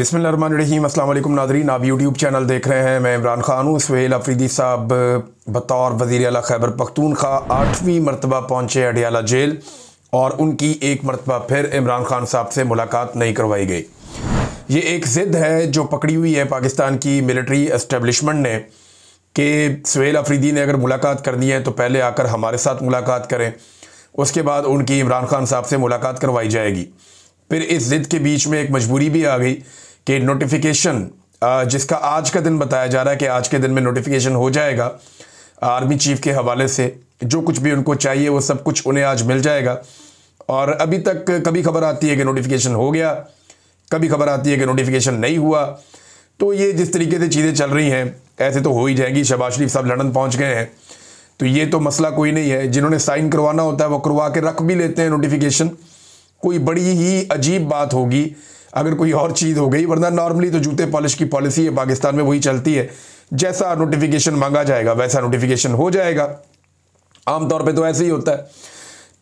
बिस्मिल्लाहिर्रहमानिर्रहीम। अस्सलाम वालेकुम नाज़रीन, आप यूट्यूब चैनल देख रहे हैं। मैं इमरान ख़ान हूँ। सुहेल अफरीदी साहब बतौर वज़ीर आला खैबर पख्तूनख्वा 8वीं मरतबा पहुँचे अडियाला जेल और उनकी एक मरतबा फिर इमरान ख़ान साहब से मुलाकात नहीं करवाई गई। ये एक ज़िद है जो पकड़ी हुई है पाकिस्तान की मिलिट्री एस्टेब्लिशमेंट ने कि सुहेल अफरीदी ने अगर मुलाकात करनी है तो पहले आकर हमारे साथ मुलाकात करें, उसके बाद उनकी इमरान ख़ान साहब से मुलाकात करवाई जाएगी। फिर इस ज़िद के बीच में एक मजबूरी भी आ गई कि नोटिफिकेशन जिसका आज का दिन बताया जा रहा है कि आज के दिन में नोटिफिकेशन हो जाएगा आर्मी चीफ के हवाले से, जो कुछ भी उनको चाहिए वो सब कुछ उन्हें आज मिल जाएगा। और अभी तक कभी खबर आती है कि नोटिफिकेशन हो गया, कभी खबर आती है कि नोटिफिकेशन नहीं हुआ। तो ये जिस तरीके से चीज़ें चल रही हैं ऐसे तो हो ही जाएंगी। शहबाज शरीफ साहब लंदन पहुँच गए हैं तो ये तो मसला कोई नहीं है। जिन्होंने साइन करवाना होता है वो करवा के रख भी लेते हैं नोटिफिकेशन। कोई बड़ी ही अजीब बात होगी अगर कोई और चीज़ हो गई, वरना नॉर्मली तो जूते पॉलिश की पॉलिसी है पाकिस्तान में, वही चलती है। जैसा नोटिफिकेशन मांगा जाएगा वैसा नोटिफिकेशन हो जाएगा। आमतौर पे तो ऐसे ही होता है।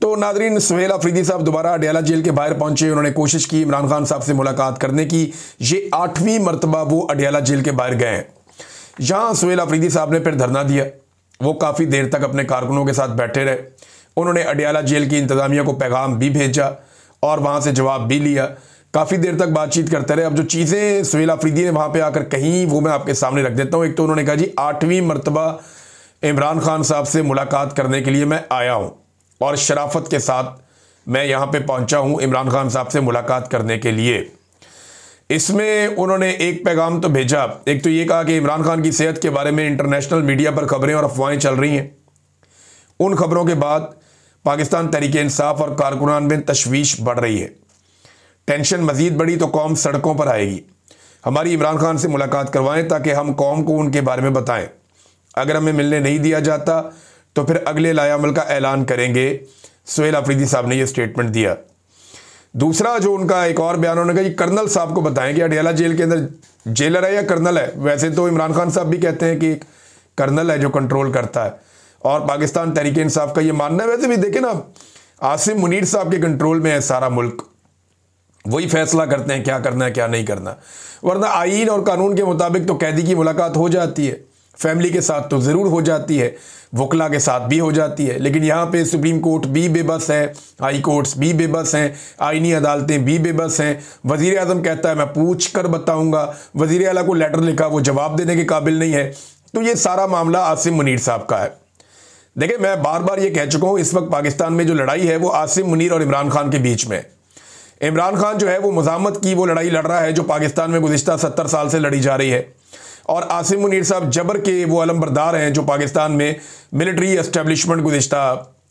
तो नाजरीन, सुहेल अफरीदी साहब दोबारा अडियाला जेल के बाहर पहुंचे। उन्होंने कोशिश की इमरान खान साहब से मुलाकात करने की। ये 8वीं मरतबा वो अडियाला जेल के बाहर गए हैं। यहाँ सुहेल अफरीदी साहब ने फिर धरना दिया। वो काफ़ी देर तक अपने कारकुनों के साथ बैठे रहे। उन्होंने अडियाला जेल की इंतज़ामिया को पैगाम भी भेजा और वहाँ से जवाब भी लिया। काफ़ी देर तक बातचीत करते रहे। अब जो चीज़ें सुहेल अफरीदी ने वहाँ पे आकर कहीं वो मैं आपके सामने रख देता हूँ। एक तो उन्होंने कहा जी 8वीं मरतबा इमरान खान साहब से मुलाकात करने के लिए मैं आया हूँ और शराफत के साथ मैं यहाँ पे पहुँचा हूँ इमरान खान साहब से मुलाकात करने के लिए। इसमें उन्होंने एक पैगाम तो भेजा। एक तो ये कहा कि इमरान खान की सेहत के बारे में इंटरनेशनल मीडिया पर खबरें और अफवाहें चल रही हैं। उन खबरों के बाद पाकिस्तान तहरीक-ए-इंसाफ और कारकुनान में तशवीश बढ़ रही है। टेंशन मज़ीद बढ़ी तो कौम सड़कों पर आएगी। हमारी इमरान खान से मुलाकात करवाएं ताकि हम कौम को उनके बारे में बताएं। अगर हमें मिलने नहीं दिया जाता तो फिर अगले लायामल का ऐलान करेंगे। सुहेल अफरीदी साहब ने यह स्टेटमेंट दिया। दूसरा जो उनका एक और बयान, उन्होंने कहा जी कर्नल साहब को बताएं कि अडियाला जेल के अंदर जेलर है या कर्नल है। वैसे तो इमरान खान साहब भी कहते हैं कि एक कर्नल है जो कंट्रोल करता है और पाकिस्तान तहरीक-ए-इंसाफ का ये मानना है। वैसे भी देखें ना, आसिम मुनीर साहब के कंट्रोल में है सारा मुल्क। वही फैसला करते हैं क्या करना है क्या नहीं करना। वरना आईन और कानून के मुताबिक तो कैदी की मुलाकात हो जाती है, फैमिली के साथ तो ज़रूर हो जाती है, वकला के साथ भी हो जाती है। लेकिन यहाँ पे सुप्रीम कोर्ट भी बेबस है, हाई कोर्ट्स भी बेबस हैं, आईनी अदालतें भी बेबस हैं। वज़ीर आज़म कहता है मैं पूछ कर बताऊँगा, वज़ीर आला को लेटर लिखा वो जवाब देने के काबिल नहीं है। तो ये सारा मामला आसिम मुनीर साहब का है। देखिए, मैं बार बार ये कह चुका हूँ, इस वक्त पाकिस्तान में जो लड़ाई है वो आसिम मुनीर और इमरान खान के बीच में। इमरान खान जो है वो मज़ामत की वो लड़ाई लड़ रहा है जो पाकिस्तान में गुज़िश्ता 70 साल से लड़ी जा रही है, और आसिम मुनीर साहब जबर के वो अलमबरदार हैं जो पाकिस्तान में मिलिट्री एस्टेब्लिशमेंट गुज़िश्ता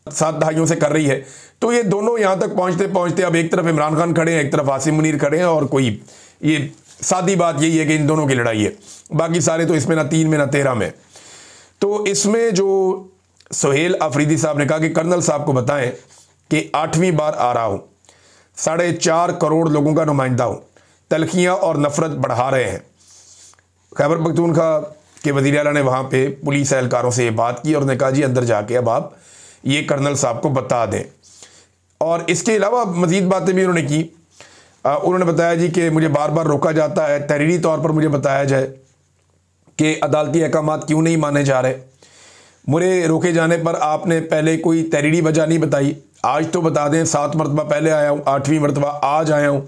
7 दहाइयों से कर रही है। तो ये दोनों यहाँ तक पहुँचते पहुँचते अब एक तरफ इमरान खान खड़े हैं, एक तरफ आसिम मुनीर खड़े हैं, और कोई ये सादी बात यही है कि इन दोनों की लड़ाई है। बाकी सारे तो इसमें ना 3 में ना 13 में। तो इसमें जो सुहेल अफरीदी साहब ने कहा कि कर्नल साहब को बताएं कि 8वीं बार आ रहा हूँ, 4.5 करोड़ लोगों का नुमाइंदा हूँ, तलखियाँ और नफरत बढ़ा रहे हैं। खैबर पख्तूनख्वा के वज़ीर आला ने वहाँ पे पुलिस एहलकारों से ये बात की और उन्होंने कहा जी अंदर जाके अब आप ये कर्नल साहब को बता दें। और इसके अलावा मज़ीद बातें भी उन्होंने की। उन्होंने बताया जी कि मुझे बार बार रोका जाता है, तहरीरी तौर पर मुझे बताया जाए कि अदालती अहकामात क्यों नहीं माने जा रहे। मुझे रोके जाने पर आपने पहले कोई तहरीरी वजह नहीं बताई, आज तो बता दें। 7 मरतबा पहले आया हूँ, 8वीं मरतबा आज आया हूँ।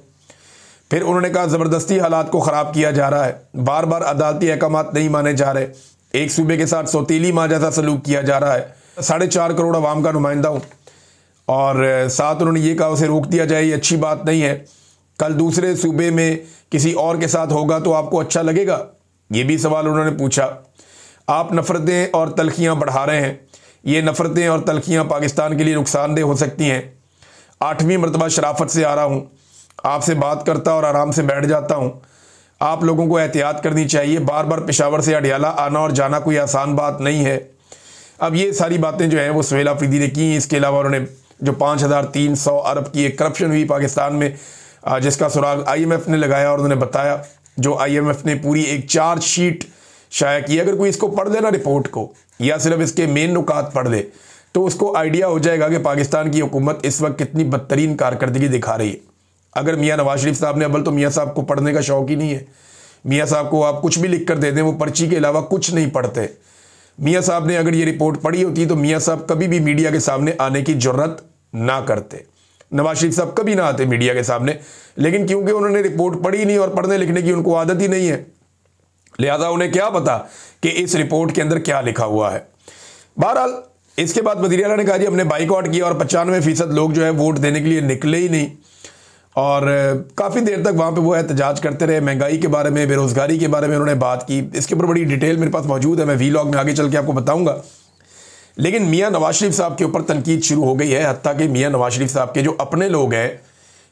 फिर उन्होंने कहा ज़बरदस्ती हालात को ख़राब किया जा रहा है, बार बार अदालती अहकामात नहीं माने जा रहे, एक सूबे के साथ सौतीली माँ जैसा सलूक किया जा रहा है। 4.5 करोड़ आवाम का नुमाइंदा हूँ। और साथ उन्होंने ये कहा उसे रोक दिया जाए, ये अच्छी बात नहीं है। कल दूसरे सूबे में किसी और के साथ होगा तो आपको अच्छा लगेगा, ये भी सवाल उन्होंने पूछा। आप नफ़रतें और तलखियाँ बढ़ा रहे हैं, ये नफ़रतें और तलखियाँ पाकिस्तान के लिए नुकसानदेह हो सकती हैं। 8वीं मरतबा शराफत से आ रहा हूँ, आपसे बात करता और आराम से बैठ जाता हूँ। आप लोगों को एहतियात करनी चाहिए, बार बार पेशावर से अडियाला आना और जाना कोई आसान बात नहीं है। अब ये सारी बातें जो हैं वो सुहेल अफरीदी ने की। इसके अलावा उन्होंने जो 5300 अरब की एक करप्शन हुई पाकिस्तान में, जिसका सुराग IMF ने लगाया, और उन्होंने बताया जो IMF ने पूरी एक चार्जशीट शाया की। अगर कोई इसको पढ़ लेना रिपोर्ट को, या सिर्फ इसके मेन नुकात पढ़ दे, तो उसको आइडिया हो जाएगा कि पाकिस्तान की हुकूमत इस वक्त कितनी बदतरीन कारकर्दगी दिखा रही है। अगर मियाँ नवाज शरीफ साहब ने, अव्वल तो मियाँ साहब को पढ़ने का शौक ही नहीं है, मियाँ साहब को आप कुछ भी लिख कर दे दें वो पर्ची के अलावा कुछ नहीं पढ़ते। मियाँ साहब ने अगर ये रिपोर्ट पढ़ी होती तो मियाँ साहब कभी भी मीडिया के सामने आने की जरूरत ना करते, नवाज शरीफ साहब कभी ना आते मीडिया के सामने। लेकिन क्योंकि उन्होंने रिपोर्ट पढ़ी नहीं और पढ़ने लिखने की उनको आदत ही नहीं है, लिहाजा उन्हें क्या पता कि इस रिपोर्ट के अंदर क्या लिखा हुआ है। बहरहाल इसके बाद वज़ीर आला ने कहा जी हमने बाइकआउट किया और 95% लोग जो है वोट देने के लिए निकले ही नहीं, और काफ़ी देर तक वहाँ पे वो एहतजाज करते रहे। महंगाई के बारे में, बेरोज़गारी के बारे में उन्होंने बात की। इसके ऊपर बड़ी डिटेल मेरे पास मौजूद है, मैं वीलॉग में आगे चल के आपको बताऊंगा। लेकिन मियाँ नवाज शरीफ साहब के ऊपर तनकीद शुरू हो गई है, हत्ता कि मियाँ नवाज शरीफ साहब के जो अपने लोग हैं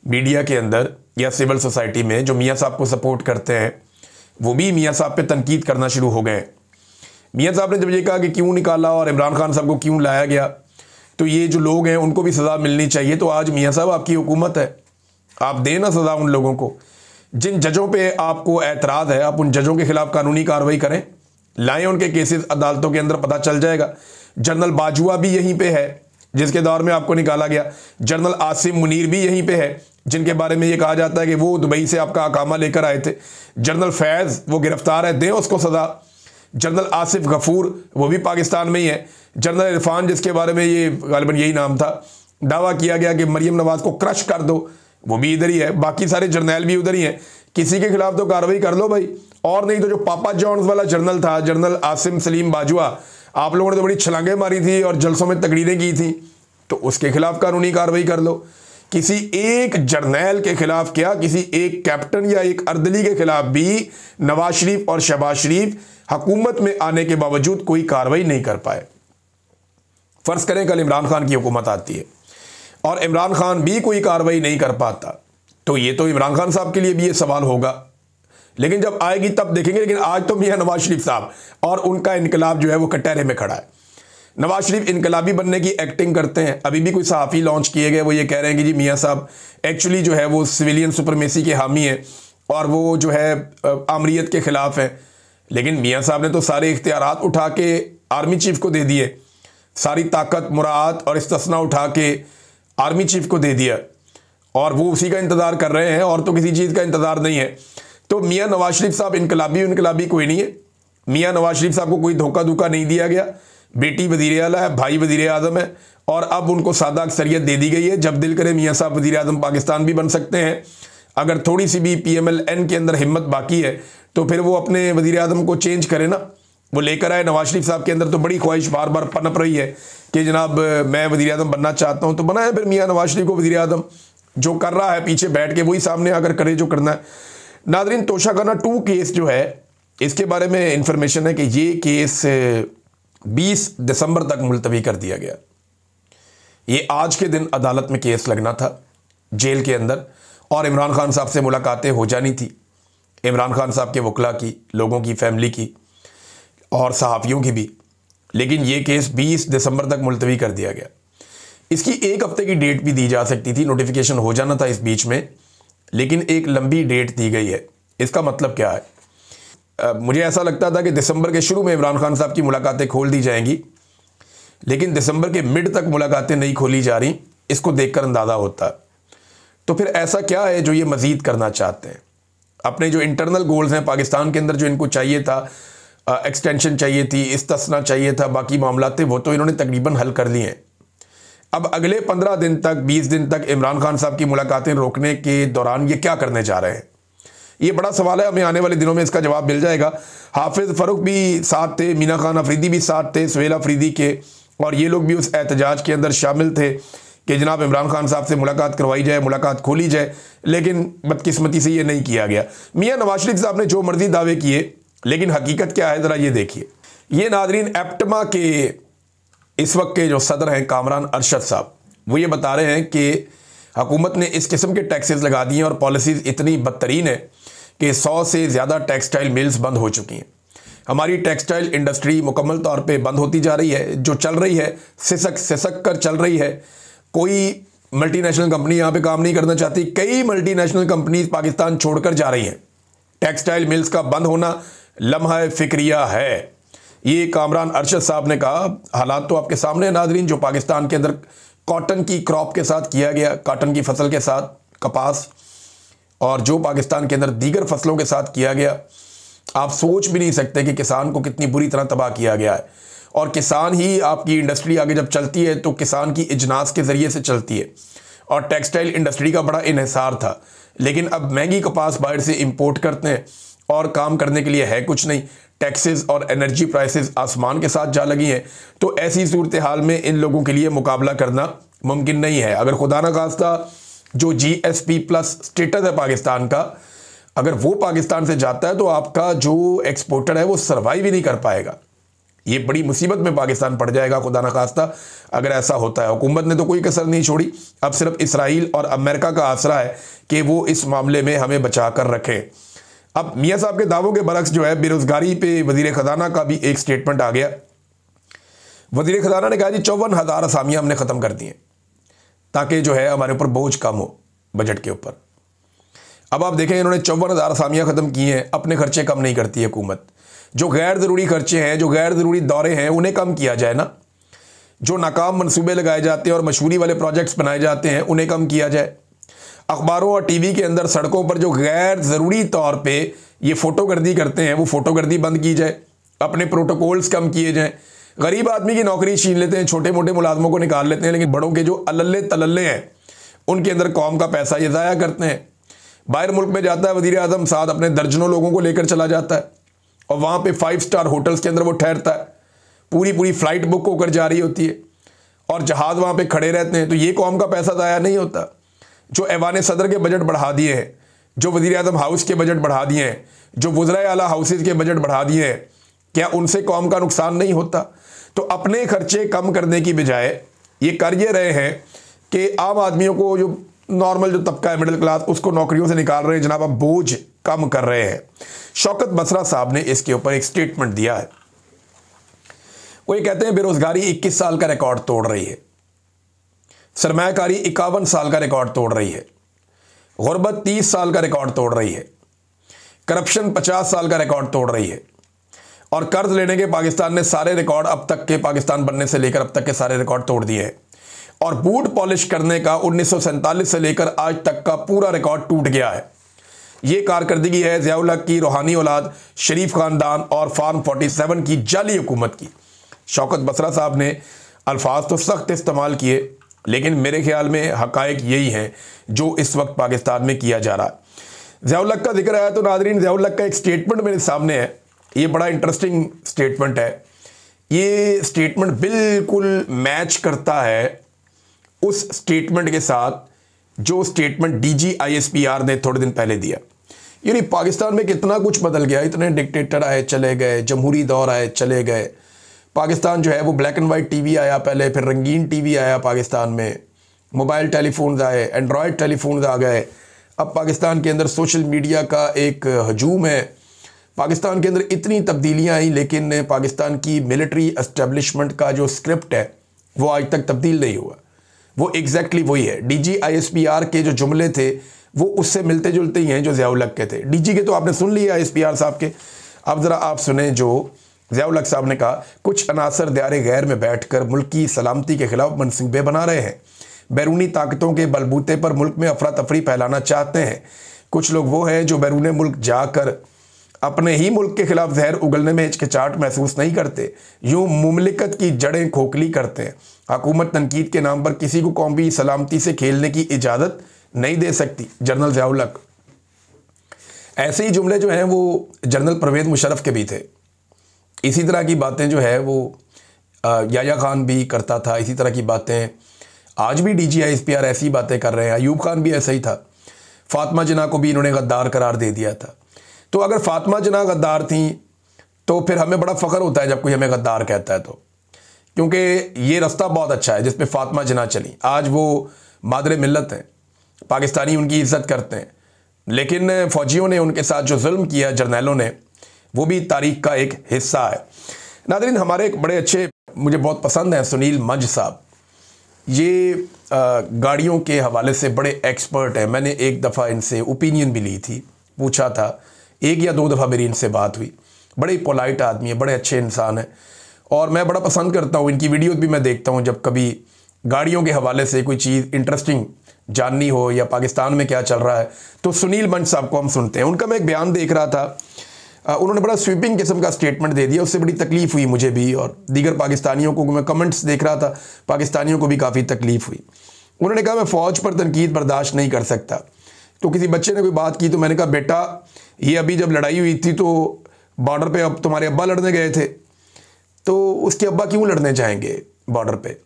मीडिया के अंदर या सिविल सोसाइटी में जो मियाँ साहब को सपोर्ट करते हैं, वो भी मियाँ साहब पे तनकीद करना शुरू हो गए। मियाँ साहब ने जब ये कहा कि क्यों निकाला और इमरान खान साहब को क्यों लाया गया, तो ये जो लोग हैं उनको भी सज़ा मिलनी चाहिए। तो आज मियाँ साहब आपकी हुकूमत है, आप दें ना सज़ा उन लोगों को। जिन जजों पे आपको एतराज़ है आप उन जजों के खिलाफ कानूनी कार्रवाई करें, लाएं उनके केसेस अदालतों के अंदर, पता चल जाएगा। जनरल बाजुआ भी यहीं पे है जिसके दौर में आपको निकाला गया, जनरल आसिम मुनीर भी यहीं पे है जिनके बारे में ये कहा जाता है कि वो दुबई से आपका अकामा लेकर आए थे। जनरल फैज़ वो गिरफ्तार है, दें उसको सज़ा। जनरल आसिफ गफूर वो भी पाकिस्तान में ही है। जनरल इरफान जिसके बारे में ये गालिबन यही नाम था, दावा किया गया कि मरियम नवाज को क्रश कर दो, वो भी इधर ही है। बाकी सारे जर्नैल भी उधर ही हैं। किसी के खिलाफ तो कार्रवाई कर लो भाई, और नहीं तो जो पापा जॉन्स वाला जर्नल था, जनरल आसिम सलीम बाजुआ, आप लोगों ने तो बड़ी छलांगे मारी थी और जलसों में तकरीरें की थी, तो उसके खिलाफ कानूनी कार्रवाई कर लो। किसी एक जर्नैल के खिलाफ क्या, किसी एक कैप्टन या एक अर्दली के खिलाफ भी नवाज शरीफ और शहबाज शरीफ हुकूमत में आने के बावजूद कोई कार्रवाई नहीं कर पाए। फर्ज करें कल इमरान खान की हुकूमत आती है और इमरान खान भी कोई कार्रवाई नहीं कर पाता, तो ये तो इमरान खान साहब के लिए भी ये सवाल होगा, लेकिन जब आएगी तब देखेंगे। लेकिन आज तो मियाँ नवाज शरीफ साहब और उनका इनकलाब जो है वो कटहरे में खड़ा है। नवाज शरीफ इनकलाबी बनने की एक्टिंग करते हैं। अभी भी कोई सहाफ़ी लॉन्च किए गए, वो ये कह रहे हैं कि जी मियाँ साहब एक्चुअली जो है वो सिविलियन सुपरमेसी के हामी हैं और वो जो है आमरीत के ख़िलाफ़ हैं। लेकिन मियाँ साहब ने तो सारे इख्तियारात उठा के आर्मी चीफ को दे दिए, सारी ताकत, मुराद और इस्तिस्ना उठा के आर्मी चीफ को दे दिया, और वो उसी का इंतज़ार कर रहे हैं और तो किसी चीज़ का इंतज़ार नहीं है। तो मियाँ नवाज शरीफ साहब इनकलाबी कोई नहीं है। मियाँ नवाज शरीफ साहब को कोई धोखा धोखा नहीं दिया गया। बेटी वज़ीर आला है, भाई वज़ीर आज़म है, और अब उनको सादा अक्सरियत दे दी गई है। जब दिल करे मियाँ साहब वज़ीर आज़म पाकिस्तान भी बन सकते हैं। अगर थोड़ी सी भी PMLN के अंदर हिम्मत बाकी है तो फिर वो अपने वज़ीर आज़म को चेंज करे ना, वो लेकर आए। नवाज शरीफ साहब के अंदर तो बड़ी ख्वाहिश बार बार पनप रही है कि जनाब मैं वज़ीर आज़म बनना चाहता हूँ, तो बनाए फिर मियाँ नवाज शरीफ को वज़ीर आज़म। जो कर रहा है पीछे बैठ के वही सामने आकर करे जो करना है। नादरीन, तोशाखाना 2 केस जो है इसके बारे में इंफॉर्मेशन है कि ये केस 20 दिसंबर तक मुलतवी कर दिया गया। ये आज के दिन अदालत में केस लगना था जेल के अंदर, और इमरान खान साहब से मुलाकातें हो जानी थी, इमरान खान साहब के वकला की, लोगों की, फैमिली की और सहाफ़ियों की भी। लेकिन ये केस 20 दिसंबर तक मुलतवी कर दिया गया। इसकी 1 हफ्ते की डेट भी दी जा सकती थी, नोटिफिकेशन हो जाना था इस बीच में, लेकिन एक लंबी डेट दी गई है। इसका मतलब क्या है? मुझे ऐसा लगता था कि दिसंबर के शुरू में इमरान खान साहब की मुलाकातें खोल दी जाएंगी, लेकिन दिसंबर के मिड तक मुलाकातें नहीं खोली जा रही। इसको देखकर अंदाज़ा होता है। तो फिर ऐसा क्या है जो ये मज़ीद करना चाहते हैं? अपने जो इंटरनल गोल्स हैं पाकिस्तान के अंदर, जो इनको चाहिए था, एक्सटेंशन चाहिए थी, इस्तिस्ना चाहिए था, बाकी मामला थे, वो तो इन्होंने तकरीबन हल कर लिए हैं। अब अगले 15 दिन तक, 20 दिन तक इमरान खान साहब की मुलाकातें रोकने के दौरान ये क्या करने जा रहे हैं? ये बड़ा सवाल है। हमें आने वाले दिनों में इसका जवाब मिल जाएगा। हाफिज़ फ़ारूक भी साथ थे, मीना खान अफरीदी भी साथ थे, सुहेल अफरीदी के, और ये लोग भी उस एहतजाज के अंदर शामिल थे कि जनाब इमरान खान साहब से मुलाकात करवाई जाए, मुलाकात खोली जाए। लेकिन बदकिस्मती से ये नहीं किया गया। मियाँ नवाज शरीफ साहब ने जो मर्जी दावे किए, लेकिन हकीकत क्या है ज़रा ये देखिए। ये नादरीन एप्टमा के इस वक्त के जो सदर हैं कामरान अरशद साहब, वो ये बता रहे हैं कि हुकूमत ने इस किस्म के टैक्सेस लगा दिए हैं और पॉलिसीज़ इतनी बदतरीन है कि 100 से ज़्यादा टेक्सटाइल मिल्स बंद हो चुकी हैं। हमारी टेक्सटाइल इंडस्ट्री मुकम्मल तौर पे बंद होती जा रही है। जो चल रही है सिसक कर चल रही है। कोई मल्टीनेशनल कंपनी यहाँ पे काम नहीं करना चाहती। कई मल्टीनेशनल कंपनीज पाकिस्तान छोड़कर जा रही हैं। टेक्सटाइल मिल्स का बंद होना लम्हा फिक्रिया है, ये कामरान अरशद साहब ने कहा। हालात तो आपके सामने है नादरीन, जो पाकिस्तान के अंदर कॉटन की क्रॉप के साथ किया गया, कॉटन की फसल के साथ, कपास, और जो पाकिस्तान के अंदर दीगर फसलों के साथ किया गया, आप सोच भी नहीं सकते कि किसान को कितनी बुरी तरह तबाह किया गया है। और किसान ही, आपकी इंडस्ट्री आगे जब चलती है तो किसान की इजनास के ज़रिए से चलती है। और टेक्सटाइल इंडस्ट्री का बड़ा इन्हिसार था, लेकिन अब महंगी कपास बाहर से इंपोर्ट करते हैं और काम करने के लिए है कुछ नहीं। टैक्सेस और एनर्जी प्राइसेस आसमान के साथ जा लगी हैं। तो ऐसी सूरत हाल में इन लोगों के लिए मुकाबला करना मुमकिन नहीं है। अगर खुदा न खास्ता जो GSP+ स्टेटस है पाकिस्तान का, अगर वो पाकिस्तान से जाता है तो आपका जो एक्सपोर्टर है वो सर्वाइव ही नहीं कर पाएगा। ये बड़ी मुसीबत में पाकिस्तान पड़ जाएगा खुदा न खास्ता अगर ऐसा होता है। हुकूमत ने तो कोई कसर नहीं छोड़ी। अब सिर्फ इसराइल और अमेरिका का आसरा है कि वो इस मामले में हमें बचा कर रखें। अब मियाँ साहब के दावों के बरक्स जो है, बेरोजगारी पे वजीर खजाना का भी एक स्टेटमेंट आ गया। वजीर खजाना ने कहा जी 54,000 असामियाँ हमने ख़त्म कर दी हैं ताकि जो है हमारे ऊपर बोझ कम हो बजट के ऊपर। अब आप देखें, इन्होंने 54,000 असामियाँ ख़त्म की हैं, अपने खर्चे कम नहीं करती हुकूमत। जो गैर ज़रूरी खर्चे हैं, जो गैर ज़रूरी दौरे हैं, उन्हें कम किया जाए ना। जो नाकाम मनसूबे लगाए जाते हैं और मशहूरी वाले प्रोजेक्ट्स बनाए जाते हैं, उन्हें कम किया जाए। अखबारों और टीवी के अंदर, सड़कों पर जो गैर ज़रूरी तौर पे ये फ़ोटोगर्दी करते हैं, वो फ़ोटोगर्दी बंद की जाए। अपने प्रोटोकॉल्स कम किए जाएँ। गरीब आदमी की नौकरी छीन लेते हैं, छोटे मोटे मुलाजमों को निकाल लेते हैं, लेकिन बड़ों के जो अल्ले तलल्ले हैं उनके अंदर कौम का पैसा ये ज़ाया करते हैं। बाहर मुल्क में जाता है वज़ीर आज़म, साथ अपने दर्जनों लोगों को लेकर चला जाता है और वहाँ पे 5 स्टार होटल्स के अंदर वो ठहरता है। पूरी पूरी फ़्लाइट बुक होकर जा रही होती है और जहाज़ वहाँ पे खड़े रहते हैं। तो ये कौम का पैसा ज़ाया नहीं होता। जो ऐवान सदर के बजट बढ़ा दिए हैं, जो वज़ीर आज़म हाउस के बजट बढ़ा दिए हैं, जो वज़राए आला हाउसेज़ के बजट बढ़ा दिए हैं, क्या उनसे कौम का नुकसान नहीं होता? तो अपने खर्चे कम करने की बजाय ये कर ये रहे हैं कि आम आदमियों को, जो नॉर्मल जो तबका है मिडिल क्लास, उसको नौकरियों से निकाल रहे हैं। जनाब, अब बोझ कम कर रहे हैं। शौकत बसरा साहब ने इसके ऊपर एक स्टेटमेंट दिया है। वो ये कहते हैं बेरोजगारी 21 साल का रिकॉर्ड तोड़ रही है, सरमायाकारी 51 साल का रिकॉर्ड तोड़ रही है, गुर्बत 30 साल का रिकॉर्ड तोड़ रही है, करप्शन 50 साल का रिकॉर्ड तोड़ रही है और कर्ज लेने के पाकिस्तान ने सारे रिकॉर्ड अब तक के, पाकिस्तान बनने से लेकर अब तक के सारे रिकॉर्ड तोड़ दिए हैं। और बूट पॉलिश करने का 1947 से लेकर आज तक का पूरा रिकॉर्ड टूट गया है। ये कारकर्दगी है ज़िया-उल हक की, रूहानी औलाद, शरीफ खानदान और फार्म 47 की जाली हुकूमत की। शौकत बसरा साहब ने अल्फाज तो सख्त इस्तेमाल किए, लेकिन मेरे ख्याल में हकायक यही हैं जो इस वक्त पाकिस्तान में किया जा रहा है। ज़िया-उल हक का जिक्र आया तो नाज़रीन, ज़िया-उल हक का एक स्टेटमेंट मेरे सामने है। ये बड़ा इंटरेस्टिंग स्टेटमेंट है। ये स्टेटमेंट बिल्कुल मैच करता है उस स्टेटमेंट के साथ जो स्टेटमेंट DG ISPR ने थोड़े दिन पहले दिया। यानी पाकिस्तान में कितना कुछ बदल गया, इतने डिक्टेटर आए चले गए, जमहूरी दौर आए चले गए। पाकिस्तान जो है वो ब्लैक एंड वाइट टीवी आया पहले, फिर रंगीन टीवी आया पाकिस्तान में, मोबाइल टेलीफोन्स आए, एंड्रॉयड टेलीफोन्स आ गए। अब पाकिस्तान के अंदर सोशल मीडिया का एक हजूम है। पाकिस्तान के अंदर इतनी तब्दीलियाँ आई, लेकिन पाकिस्तान की मिलिट्री एस्टेब्लिशमेंट का जो स्क्रिप्ट है वो आज तक तब्दील नहीं हुआ। वो एग्जैक्टली वही है। DG ISPR के जो जुमले थे वो उससे मिलते जुलते ही हैं जो ज़िया-उल हक के थे। DG के तो आपने सुन लिया ISPR साहब के। अब ज़रा आप सुने जो ज़िया-उल हक साहब ने कहा। कुछ अनासर दियारे गैर में बैठकर मुल्क की सलामती के खिलाफ मंसूबे बना रहे हैं, बैरूनी ताकतों के बलबूते पर मुल्क में अफरा तफरी फैलाना चाहते हैं। कुछ लोग वो हैं जो बैरून मुल्क जाकर अपने ही मुल्क के खिलाफ जहर उगलने में हिचकिचाहट महसूस नहीं करते, यूँ मुमलिकत की जड़ें खोखली करते हैं। हुकूमत तनकीद के नाम पर किसी को कौमी सलामती से खेलने की इजाज़त नहीं दे सकती। जनरल ज़िया-उल हक। ऐसे ही जुमले जो हैं वो जनरल परवेज़ मुशर्रफ के भी थे। इसी तरह की बातें जो है वो याया खान भी करता था। इसी तरह की बातें आज भी DG ISPR ऐसी बातें कर रहे हैं। अयूब खान भी ऐसा ही था। फातिमा जिन्ना को भी इन्होंने गद्दार करार दे दिया था। तो अगर फातिमा जिन्ना गद्दार थी तो फिर हमें बड़ा फ़ख्र होता है जब कोई हमें गद्दार कहता है, तो क्योंकि ये रास्ता बहुत अच्छा है जिस पे फातिमा जिन्ना चली। आज वो मादरे मिल्लत हैं, पाकिस्तानी उनकी इज़्ज़त करते हैं, लेकिन फ़ौजियों ने उनके साथ जो जुल्म किया, जर्नैलों ने, वो भी तारीख़ का एक हिस्सा है। नाज़रीन, हमारे एक बड़े अच्छे, मुझे बहुत पसंद हैं, सुनील मंज साहब। ये गाड़ियों के हवाले से बड़े एक्सपर्ट हैं। मैंने एक दफ़ा इनसे ओपिनियन भी ली थी, पूछा था, 1 या 2 दफ़ा मेरी इनसे बात हुई। बड़े पोलाइट आदमी है, बड़े अच्छे इंसान हैं और मैं बड़ा पसंद करता हूँ। इनकी वीडियोस भी मैं देखता हूँ जब कभी गाड़ियों के हवाले से कोई चीज़ इंटरेस्टिंग जाननी हो या पाकिस्तान में क्या चल रहा है, तो सुनील मंच साहब को हम सुनते हैं। उनका मैं एक बयान देख रहा था, उन्होंने बड़ा स्वीपिंग किस्म का स्टेटमेंट दे दिया, उससे बड़ी तकलीफ़ हुई मुझे भी और दीगर पाकिस्तानियों को। मैं कमेंट्स देख रहा था, पाकिस्तानियों को भी काफ़ी तकलीफ़ हुई। उन्होंने कहा मैं फ़ौज पर तनकीद बर्दाश्त नहीं कर सकता। तो किसी बच्चे ने कोई बात की तो मैंने कहा बेटा, ये अभी जब लड़ाई हुई थी तो बॉर्डर पे अब तुम्हारे अब्बा लड़ने गए थे, तो उसके अब्बा क्यों लड़ने जाएंगे बॉर्डर पे?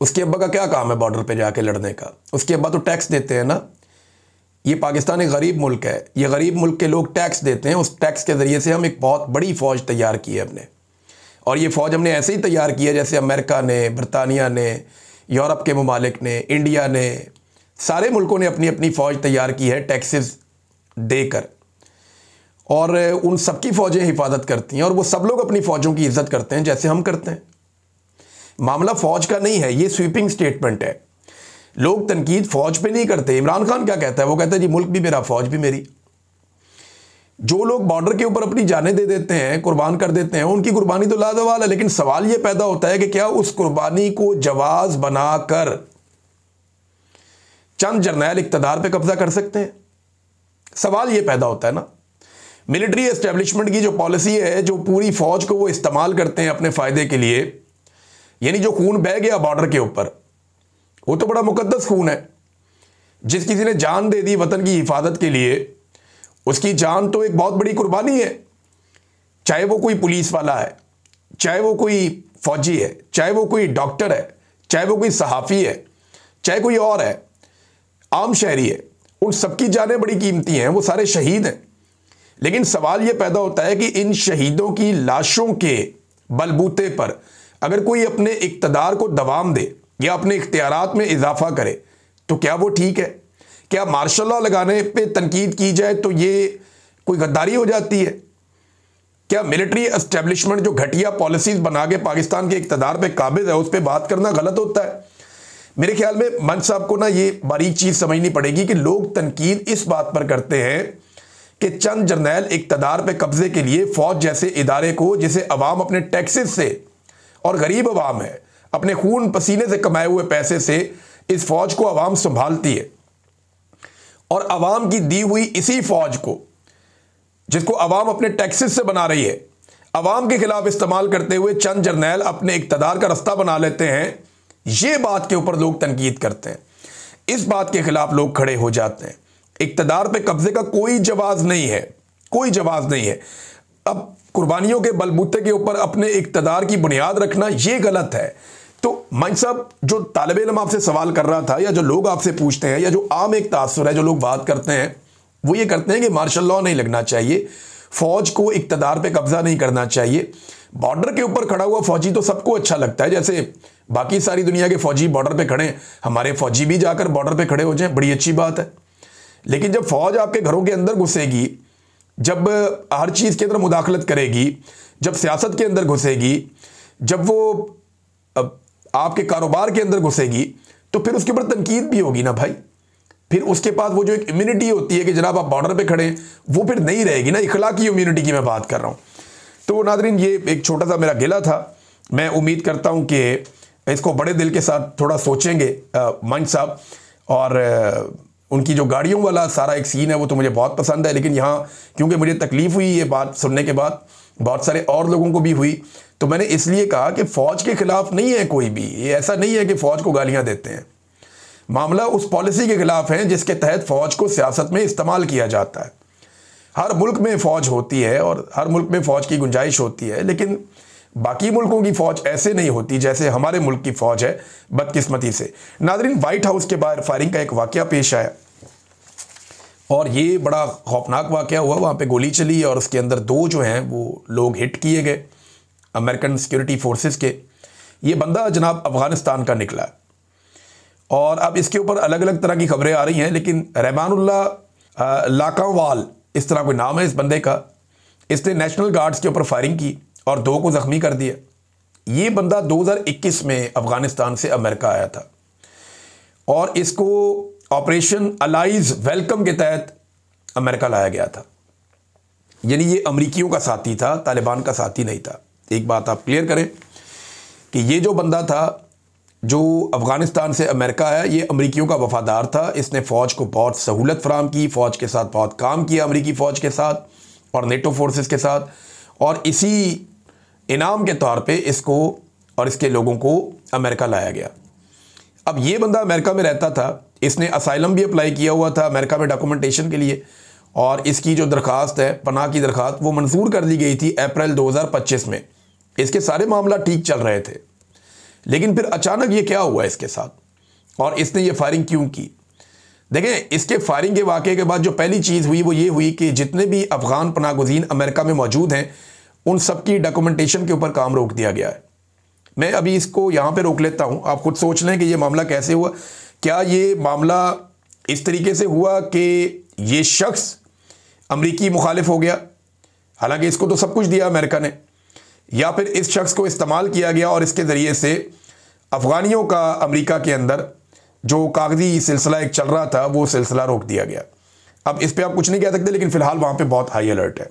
उसके अब्बा का क्या काम है बॉर्डर पे जाके लड़ने का? उसके अब्बा तो टैक्स देते हैं ना। ये पाकिस्तान एक गरीब मुल्क है, ये गरीब मुल्क के लोग टैक्स देते हैं, उस टैक्स के ज़रिए से हम एक बहुत बड़ी फ़ौज तैयार की है हमने। और ये फ़ौज हमने ऐसे ही तैयार की है जैसे अमेरिका ने, बरतानिया ने, यूरोप के ममालिक ने, इंडिया ने, सारे मुल्कों ने अपनी अपनी फ़ौज तैयार की है टैक्सेस देकर। और उन सबकी फ़ौजें हिफाजत करती हैं और वो सब लोग अपनी फ़ौजों की इज़्ज़त करते हैं जैसे हम करते हैं। मामला फ़ौज का नहीं है, ये स्वीपिंग स्टेटमेंट है। लोग तनकीद फ़ौज पे नहीं करते। इमरान खान क्या कहता है? वो कहता है जी मुल्क भी मेरा, फ़ौज भी मेरी। जो लोग बॉर्डर के ऊपर अपनी जानें दे देते हैं, कुर्बान कर देते हैं, उनकी कुर्बानी तो लाजवाल है, लेकिन सवाल ये पैदा होता है कि क्या उस कुर्बानी को जवाज़ बनाकर चंद जर्नैल इक़्तिदार पे कब्जा कर सकते हैं? सवाल ये पैदा होता है ना। मिलिट्री एस्टेब्लिशमेंट की जो पॉलिसी है, जो पूरी फ़ौज को वो इस्तेमाल करते हैं अपने फ़ायदे के लिए, यानी जो खून बह गया बॉर्डर के ऊपर, वो तो बड़ा मुकद्दस खून है। जिस किसी ने जान दे दी वतन की हिफाजत के लिए, उसकी जान तो एक बहुत बड़ी कुर्बानी है। चाहे वो कोई पुलिस वाला है, चाहे वो कोई फौजी है, चाहे वो कोई डॉक्टर है, चाहे वो कोई सहाफ़ी है, चाहे कोई और है, आम शहरी है, उन सबकी जानें बड़ी कीमती हैं, वो सारे शहीद हैं। लेकिन सवाल ये पैदा होता है कि इन शहीदों की लाशों के बलबूते पर अगर कोई अपने इक़्तिदार को दवाम दे या अपने इख्तियारात में इजाफा करे तो क्या वो ठीक है? क्या मार्शल लॉ लगाने पे तनकीद की जाए तो ये कोई गद्दारी हो जाती है? क्या मिलिट्री एस्टेब्लिशमेंट जो घटिया पॉलिसीज बना के पाकिस्तान के इक़्तिदार पे काबिज है उस पर बात करना गलत होता है? मेरे ख्याल में मंच साहब को ना ये बारीक चीज़ समझनी पड़ेगी कि लोग तनकीद इस बात पर करते हैं कि चंद जर्नैल इक़्तिदार पे कब्जे के लिए फ़ौज जैसे इदारे को, जिसे अवाम अपने टैक्सेस से, और गरीब अवाम है, अपने खून पसीने से कमाए हुए पैसे से इस फ़ौज को अवाम संभालती है, और अवाम की दी हुई इसी फ़ौज को, जिसको अवाम अपने टैक्सेस से बना रही है, अवाम के खिलाफ इस्तेमाल करते हुए चंद जर्नैल अपने इक़्तिदार का रास्ता बना लेते हैं। ये बात के ऊपर लोग तनकीद करते हैं, इस बात के खिलाफ लोग खड़े हो जाते हैं। इक़्तिदार पे कब्जे का कोई जवाज़ नहीं है, कोई जवाज़ नहीं है। अब कुर्बानियों के बलबूते के ऊपर अपने इक़्तिदार की बुनियाद रखना ये गलत है। तो मंच साहब, जो तालिब इल्म आपसे सवाल कर रहा था, या जो लोग आपसे पूछते हैं, या जो आम एक तासुर है जो लोग बात करते हैं, वो ये करते हैं कि मार्शल लॉ नहीं लगना चाहिए, फ़ौज को इक़्तिदार पे कब्जा नहीं करना चाहिए। बॉर्डर के ऊपर खड़ा हुआ फ़ौजी तो सबको अच्छा लगता है, जैसे बाकी सारी दुनिया के फ़ौजी बॉर्डर पे खड़े, हमारे फ़ौजी भी जाकर बॉर्डर पे खड़े हो जाएं, बड़ी अच्छी बात है। लेकिन जब फ़ौज आपके घरों के अंदर घुसेगी, जब हर चीज़ के अंदर मुदाखलत करेगी, जब सियासत के अंदर घुसेगी, जब वो आपके कारोबार के अंदर घुसेगी, तो फिर उसके ऊपर तनकीद भी होगी ना भाई। फिर उसके पास वो जो एक इम्यूनिटी होती है कि जनाब आप बॉर्डर पे खड़े, वो फिर नहीं रहेगी ना। इखलाकी इम्यूनिटी की मैं बात कर रहा हूँ। तो नाज़रीन, ये एक छोटा सा मेरा गिला था। मैं उम्मीद करता हूँ कि इसको बड़े दिल के साथ थोड़ा सोचेंगे मंच साहब, और उनकी जो गाड़ियों वाला सारा एक सीन है वो तो मुझे बहुत पसंद है। लेकिन यहाँ क्योंकि मुझे तकलीफ़ हुई ये बात सुनने के बाद, बहुत सारे और लोगों को भी हुई, तो मैंने इसलिए कहा कि फ़ौज के ख़िलाफ़ नहीं है कोई भी। ये ऐसा नहीं है कि फ़ौज को गालियाँ देते हैं, मामला उस पॉलिसी के ख़िलाफ़ है जिसके तहत फ़ौज को सियासत में इस्तेमाल किया जाता है। हर मुल्क में फ़ौज होती है और हर मुल्क में फ़ौज की गुंजाइश होती है, लेकिन बाकी मुल्कों की फ़ौज ऐसे नहीं होती जैसे हमारे मुल्क की फ़ौज है, बदकिस्मती से। नाज़रीन, वाइट हाउस के बाहर फायरिंग का एक वाक़या पेश आया और ये बड़ा खौफनाक वाक़या हुआ। वहाँ पे गोली चली और उसके अंदर 2 जो हैं वो लोग हिट किए गए, अमेरिकन सिक्योरिटी फोर्सेस के। ये बंदा जनाब अफ़गानिस्तान का निकला और अब इसके ऊपर अलग अलग तरह की खबरें आ रही हैं, लेकिन रहमानुल्लाह लाकावाल, इस तरह कोई नाम है इस बंदे का, इसने नेशनल गार्ड्स के ऊपर फायरिंग की और 2 को ज़ख्मी कर दिया। ये बंदा 2021 में अफ़गानिस्तान से अमेरिका आया था और इसको ऑपरेशन अलाइज वेलकम के तहत अमेरिका लाया गया था। यानी ये अमरीकियों का साथी था, तालिबान का साथी नहीं था। एक बात आप क्लियर करें कि ये जो बंदा था जो अफ़गानिस्तान से अमेरिका है, ये अमरीकियों का वफ़ादार था। इसने फ़ौज को बहुत सहूलत फ़राहम की, फ़ौज के साथ बहुत काम किया, अमरीकी फ़ौज के साथ और नेटो फोर्सेस के साथ, और इसी इनाम के तौर पे इसको और इसके लोगों को अमेरिका लाया गया। अब ये बंदा अमेरिका में रहता था, इसने असाइलम भी अप्लाई किया हुआ था अमेरिका में डॉक्यूमेंटेशन के लिए, और इसकी जो दरख्वास्त है, पनाह की दरख्वास्त, वो मंजूर कर दी गई थी अप्रैल 2025 में। इसके सारे मामला ठीक चल रहे थे, लेकिन फिर अचानक ये क्या हुआ इसके साथ, और इसने ये फायरिंग क्यों की? देखें, इसके फायरिंग के वाक़े के बाद जो पहली चीज़ हुई वो ये हुई कि जितने भी अफ़गान पनाहगज़ीन अमेरिका में मौजूद हैं, उन सब की डॉक्यूमेंटेशन के ऊपर काम रोक दिया गया है। मैं अभी इसको यहाँ पे रोक लेता हूँ, आप खुद सोच लें कि ये मामला कैसे हुआ। क्या ये मामला इस तरीके से हुआ कि ये शख्स अमरीकी मुखालिफ हो गया, हालांकि इसको तो सब कुछ दिया अमेरिका ने, या फिर इस शख्स को इस्तेमाल किया गया और इसके ज़रिए से अफ़गानियों का अमरीका के अंदर जो कागजी सिलसिला एक चल रहा था वो सिलसिला रोक दिया गया? अब इस पर आप कुछ नहीं कह सकते, लेकिन फ़िलहाल वहाँ पे बहुत हाई अलर्ट है।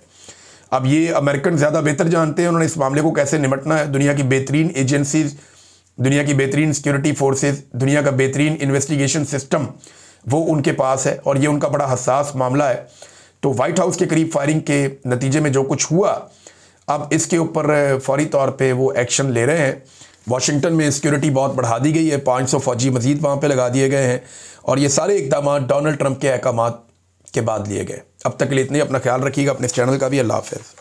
अब ये अमेरिकन ज़्यादा बेहतर जानते हैं उन्होंने इस मामले को कैसे निपटना है। दुनिया की बेहतरीन एजेंसीज, दुनिया की बेहतरीन सिक्योरिटी फोर्सेस, दुनिया का बेहतरीन इन्वेस्टिगेशन सिस्टम वो उनके पास है, और ये उनका बड़ा हसास मामला है। तो वाइट हाउस के करीब फायरिंग के नतीजे में जो कुछ हुआ, अब इसके ऊपर फौरी तौर पे वो एक्शन ले रहे हैं। वाशिंगटन में सिक्योरिटी बहुत बढ़ा दी गई है, 500 फौजी मजीद वहाँ पे लगा दिए गए हैं, और ये सारे इक़दाम डोनाल्ड ट्रंप के अहकामात के बाद लिए गए। अब तक के लिए इतने, अपना ख्याल रखिएगा, अपने चैनल का भी। अल्लाह हाफ़िज़।